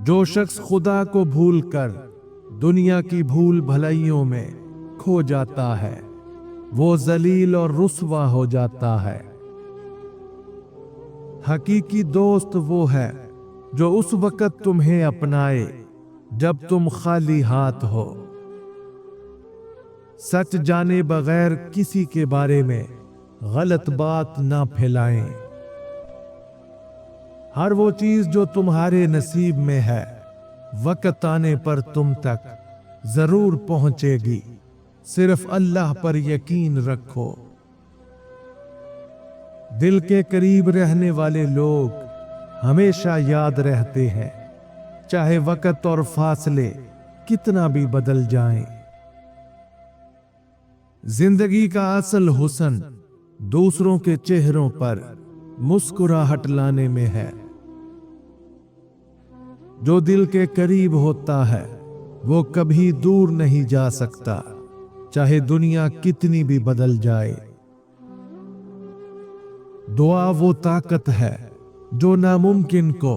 जो शख्स खुदा को भूल कर दुनिया की भूल भलाइयों में खो जाता है वो जलील और रुस्वा हो जाता है। हकीकी दोस्त वो है जो उस वक्त तुम्हें अपनाए जब तुम खाली हाथ हो। सच जाने बगैर किसी के बारे में गलत बात ना फैलाएं। हर वो चीज जो तुम्हारे नसीब में है वक्त आने पर तुम तक जरूर पहुंचेगी। सिर्फ अल्लाह पर यकीन रखो। दिल के करीब रहने वाले लोग हमेशा याद रहते हैं, चाहे वक्त और फासले कितना भी बदल जाएं। जिंदगी का असल हुस्न दूसरों के चेहरों पर मुस्कुराहट लाने में है। जो दिल के करीब होता है वो कभी दूर नहीं जा सकता, चाहे दुनिया कितनी भी बदल जाए। दुआ वो ताकत है जो नामुमकिन को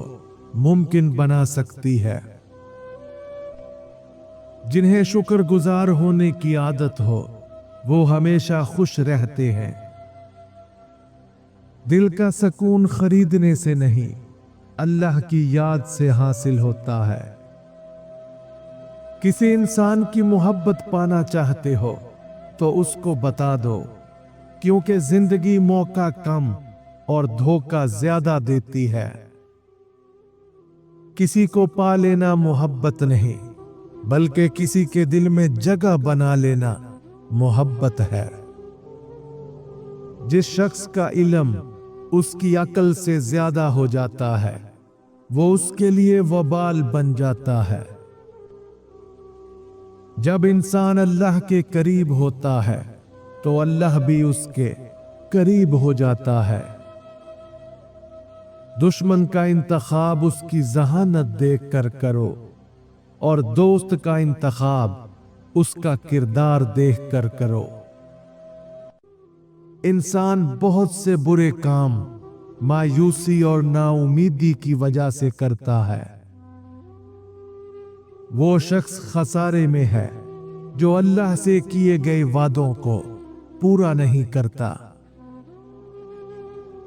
मुमकिन बना सकती है। जिन्हें शुक्रगुजार होने की आदत हो वो हमेशा खुश रहते हैं। दिल का सुकून खरीदने से नहीं अल्लाह की याद से हासिल होता है। किसी इंसान की मोहब्बत पाना चाहते हो तो उसको बता दो, क्योंकि जिंदगी मौका कम और धोखा ज्यादा देती है। किसी को पा लेना मोहब्बत नहीं, बल्कि किसी के दिल में जगह बना लेना मोहब्बत है। जिस शख्स का इल्म उसकी अकल से ज्यादा हो जाता है वो उसके लिए वबाल बन जाता है। जब इंसान अल्लाह के करीब होता है तो अल्लाह भी उसके करीब हो जाता है। दुश्मन का इंतखाब उसकी जहानत देख कर करो और दोस्त का इंतखाब उसका किरदार देख कर करो। इंसान बहुत से बुरे काम मायूसी और नाउमीदी की वजह से करता है। वो शख्स खसारे में है जो अल्लाह से किए गए वादों को पूरा नहीं करता।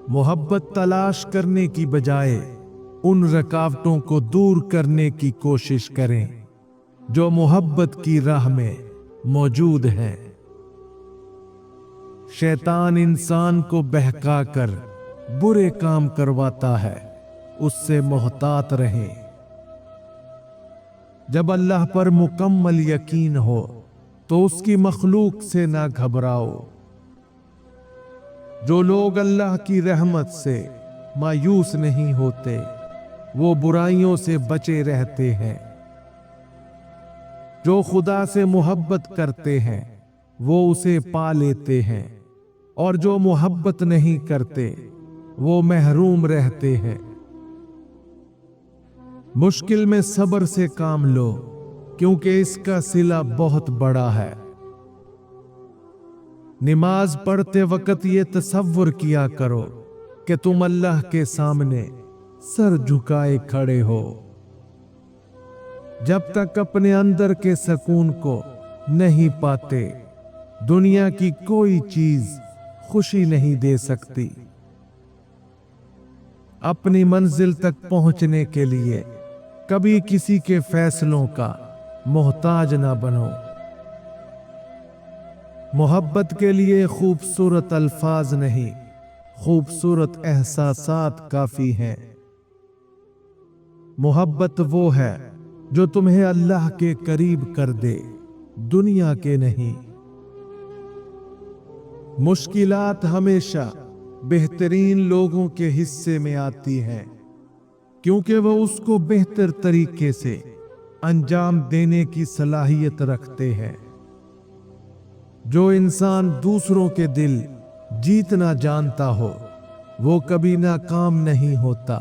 मोहब्बत तलाश करने की बजाय उन रुकावटों को दूर करने की कोशिश करें जो मोहब्बत की राह में मौजूद हैं। शैतान इंसान को बहकाकर बुरे काम करवाता है, उससे मोहतात रहें। जब अल्लाह पर मुकम्मल यकीन हो तो उसकी मखलूक से ना घबराओ। जो लोग अल्लाह की रहमत से मायूस नहीं होते वो बुराइयों से बचे रहते हैं। जो खुदा से मोहब्बत करते हैं वो उसे पा लेते हैं, और जो मोहब्बत नहीं करते वो महरूम रहते हैं। मुश्किल में सब्र से काम लो, क्योंकि इसका सिला बहुत बड़ा है। नमाज पढ़ते वक्त ये तसव्वुर किया करो कि तुम अल्लाह के सामने सर झुकाए खड़े हो। जब तक अपने अंदर के सुकून को नहीं पाते दुनिया की कोई चीज खुशी नहीं दे सकती। अपनी मंजिल तक पहुंचने के लिए कभी किसी के फैसलों का मोहताज ना बनो। मोहब्बत के लिए खूबसूरत अल्फाज नहीं, खूबसूरत एहसासात काफी हैं। मोहब्बत वो है जो तुम्हें अल्लाह के करीब कर दे, दुनिया के नहीं। मुश्किलात हमेशा बेहतरीन लोगों के हिस्से में आती हैं, क्योंकि वो उसको बेहतर तरीके से अंजाम देने की सलाहियत रखते हैं। जो इंसान दूसरों के दिल जीतना जानता हो वो कभी नाकाम नहीं होता।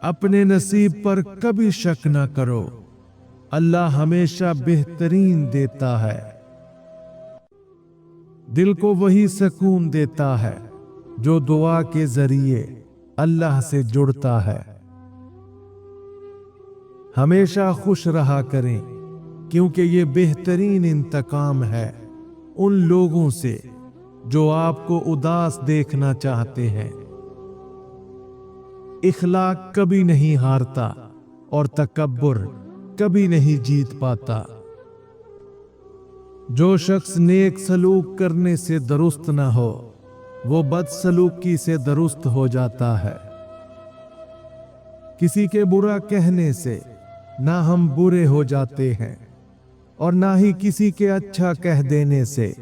अपने नसीब पर कभी शक न करो, अल्लाह हमेशा बेहतरीन देता है। दिल को वही सुकून देता है जो दुआ के जरिए अल्लाह से जुड़ता है। हमेशा खुश रहा करें, क्योंकि ये बेहतरीन इंतकाम है उन लोगों से जो आपको उदास देखना चाहते हैं। इखलाक कभी नहीं हारता और तकब्बुर कभी नहीं जीत पाता। जो शख्स नेक सलूक करने से दुरुस्त ना हो, वो बदसलूकी से दुरुस्त हो जाता है। किसी के बुरा कहने से ना हम बुरे हो जाते हैं और ना ही किसी के अच्छा कह देने से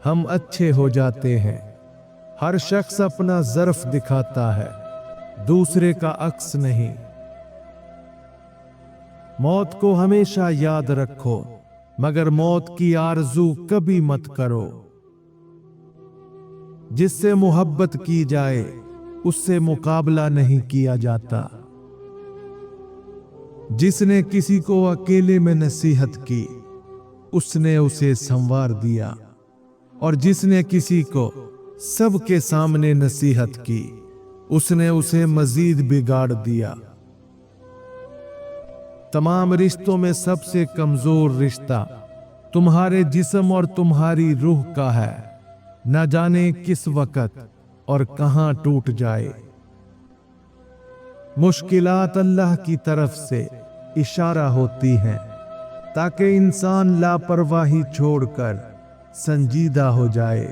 हम अच्छे हो जाते हैं। हर शख्स अपना ज़र्फ दिखाता है, दूसरे का अक्स नहीं। मौत को हमेशा याद रखो, मगर मौत की आरज़ू कभी मत करो। जिससे मोहब्बत की जाए उससे मुकाबला नहीं किया जाता। जिसने किसी को अकेले में नसीहत की, उसने उसे संवार दिया, और जिसने किसी को सबके सामने नसीहत की, उसने उसे मजीद बिगाड़ दिया। तमाम रिश्तों में सबसे कमजोर रिश्ता तुम्हारे जिस्म और तुम्हारी रूह का है। न जाने किस वक्त और कहां टूट जाए। मुश्किलात अल्लाह की तरफ से इशारा होती हैं, ताकि इंसान लापरवाही छोड़कर संजीदा हो जाए।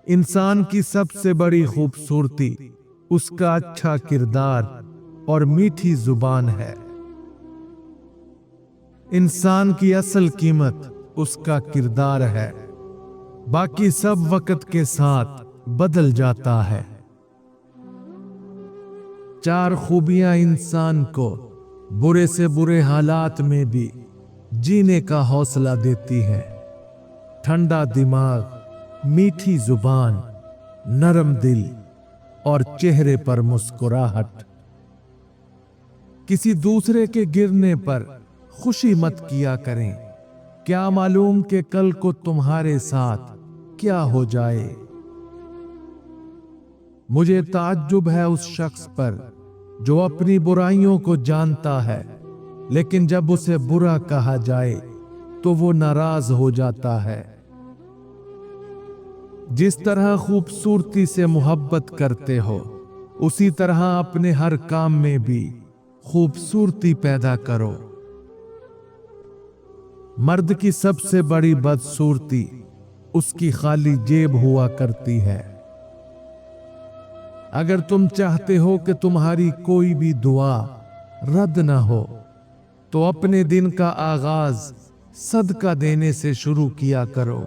इंसान की सबसे बड़ी खूबसूरती उसका अच्छा किरदार और मीठी जुबान है। इंसान की असल कीमत उसका किरदार है, बाकी सब वक्त के साथ बदल जाता है। 4 खूबियां इंसान को बुरे से बुरे हालात में भी जीने का हौसला देती है। ठंडा दिमाग, मीठी जुबान, नरम दिल और चेहरे पर मुस्कुराहट। किसी दूसरे के गिरने पर खुशी मत किया करें, क्या मालूम कि कल को तुम्हारे साथ क्या हो जाए। मुझे ताज्जुब है उस शख्स पर जो अपनी बुराइयों को जानता है, लेकिन जब उसे बुरा कहा जाए तो वो नाराज हो जाता है। जिस तरह खूबसूरती से मोहब्बत करते हो, उसी तरह अपने हर काम में भी खूबसूरती पैदा करो। मर्द की सबसे बड़ी बदसूरती उसकी खाली जेब हुआ करती है। अगर तुम चाहते हो कि तुम्हारी कोई भी दुआ रद्द न हो, तो अपने दिन का आगाज सदका देने से शुरू किया करो।